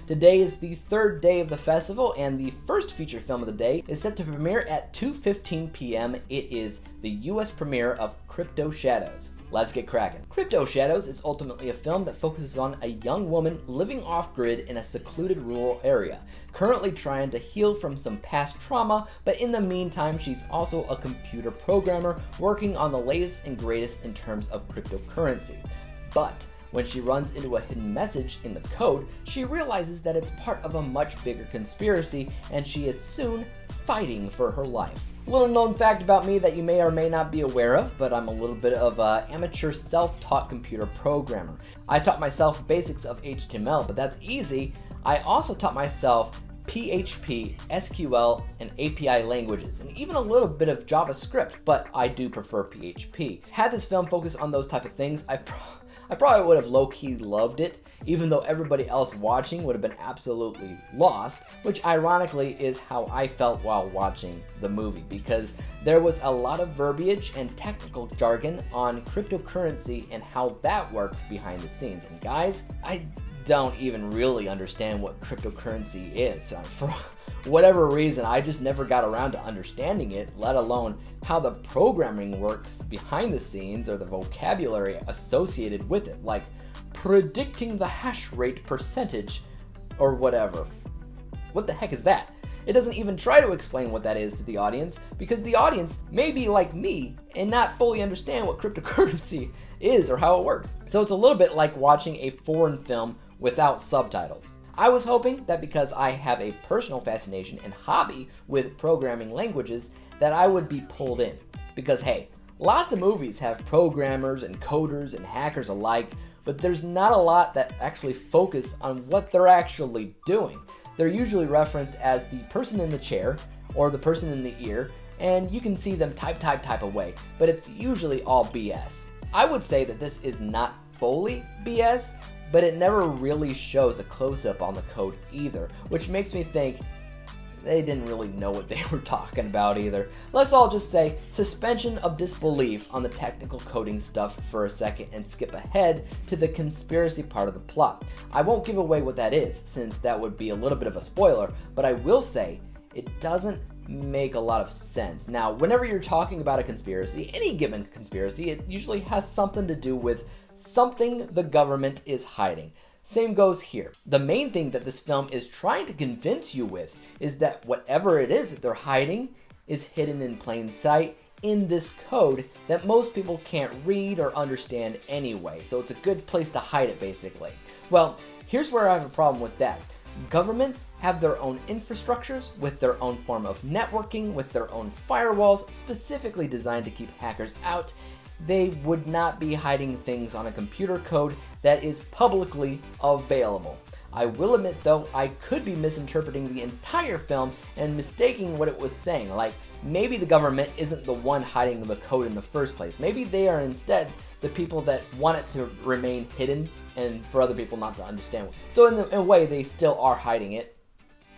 Today is the third day of the festival, and the first feature film of the day is set to premiere at 2:15 p.m. It is the US premiere of Crypto Shadows. Let's get cracking. Crypto Shadows is ultimately a film that focuses on a young woman living off-grid in a secluded rural area, currently trying to heal from some past trauma, but in the meantime, she's also a computer programmer working on the latest and greatest in terms of cryptocurrency. But when she runs into a hidden message in the code, she realizes that it's part of a much bigger conspiracy, and she is soon fighting for her life. Little known fact about me that you may or may not be aware of, but I'm a little bit of an amateur self-taught computer programmer. I taught myself basics of HTML, but that's easy. I also taught myself PHP, SQL, and API languages, and even a little bit of JavaScript, but I do prefer PHP. Had this film focused on those type of things, I probably would have low-key loved it, even though everybody else watching would have been absolutely lost, which ironically is how I felt while watching the movie, because there was a lot of verbiage and technical jargon on cryptocurrency and how that works behind the scenes. And guys, I don't even really understand what cryptocurrency is. For whatever reason, I just never got around to understanding it, let alone how the programming works behind the scenes or the vocabulary associated with it, like predicting the hash rate percentage or whatever. What the heck is that? It doesn't even try to explain what that is to the audience, because the audience may be like me and not fully understand what cryptocurrency is or how it works. So it's a little bit like watching a foreign film without subtitles. I was hoping that because I have a personal fascination and hobby with programming languages that I would be pulled in. Because hey, lots of movies have programmers and coders and hackers alike, but there's not a lot that actually focus on what they're actually doing. They're usually referenced as the person in the chair or the person in the ear, and you can see them type away, but it's usually all BS. I would say that this is not fully BS, but it never really shows a close-up on the code either, which makes me think they didn't really know what they were talking about either. Let's all just say suspension of disbelief on the technical coding stuff for a second and skip ahead to the conspiracy part of the plot. I won't give away what that is, since that would be a little bit of a spoiler, but I will say it doesn't make a lot of sense. Now, whenever you're talking about a conspiracy, any given conspiracy, it usually has something to do with something the government is hiding. Same goes here. The main thing that this film is trying to convince you with is that whatever it is that they're hiding is hidden in plain sight in this code that most people can't read or understand anyway. So it's a good place to hide it, basically. Well, here's where I have a problem with that. Governments have their own infrastructures with their own form of networking, with their own firewalls specifically designed to keep hackers out. They would not be hiding things on a computer code that is publicly available. I will admit though, I could be misinterpreting the entire film and mistaking what it was saying. Like, maybe the government isn't the one hiding the code in the first place. Maybe they are instead the people that want it to remain hidden and for other people not to understand. So in a way, they still are hiding it.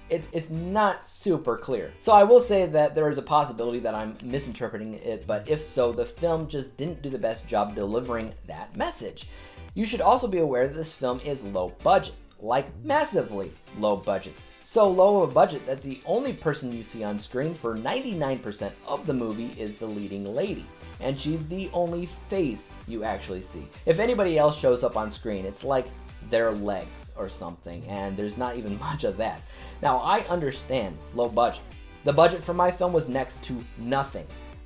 It's not super clear. So I will say that there is a possibility that I'm misinterpreting it, but if so, the film just didn't do the best job delivering that message. You should also be aware that this film is low budget, like massively low budget. So low of a budget that the only person you see on screen for 99% of the movie is the leading lady, and she's the only face you actually see. If anybody else shows up on screen, it's like their legs or something, and there's not even much of that. Now, I understand low budget. The budget for my film was next to nothing,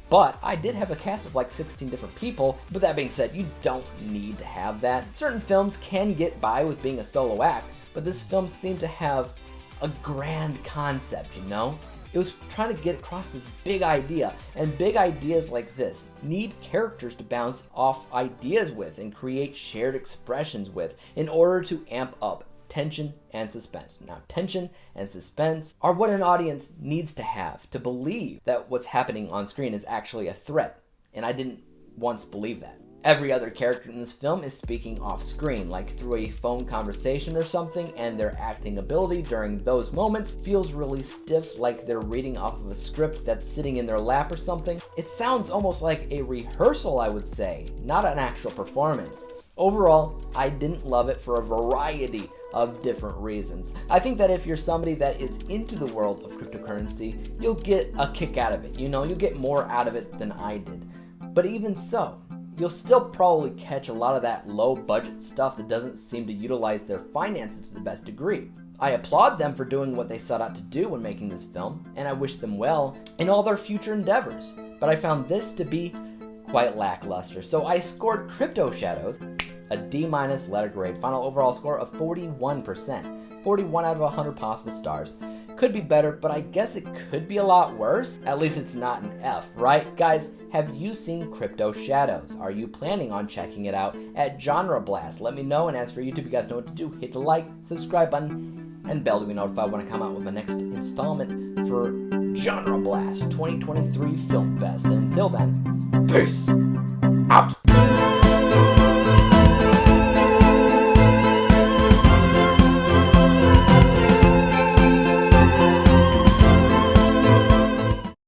but I did have a cast of like 16 different people. But that being said, you don't need to have that. Certain films can get by with being a solo act, but this film seemed to have a grand concept, you know? It was trying to get across this big idea, and big ideas like this need characters to bounce off ideas with and create shared expressions with in order to amp up tension and suspense. Now, tension and suspense are what an audience needs to have to believe that what's happening on screen is actually a threat, and I didn't once believe that. Every other character in this film is speaking off screen, like through a phone conversation or something, and their acting ability during those moments feels really stiff, like they're reading off of a script that's sitting in their lap or something. It sounds almost like a rehearsal, I would say, not an actual performance. Overall, I didn't love it for a variety of different reasons. I think that if you're somebody that is into the world of cryptocurrency, you'll get a kick out of it. You'll get more out of it than I did. But even so, you'll still probably catch a lot of that low budget stuff that doesn't seem to utilize their finances to the best degree. I applaud them for doing what they set out to do when making this film, and I wish them well in all their future endeavors. But I found this to be quite lackluster. So I scored Crypto Shadows a D- letter grade, final overall score of 41%. 41 out of 100 possible stars. Could be better, but I guess it could be a lot worse. At least it's not an F, right? Guys, have you seen Crypto Shadows? Are you planning on checking it out at GenreBlast? Let me know, and as for YouTube, you guys know what to do. Hit the like, subscribe button, and bell to be notified when I come out with my next installment for GenreBlast 2023 Film Fest. And until then, peace!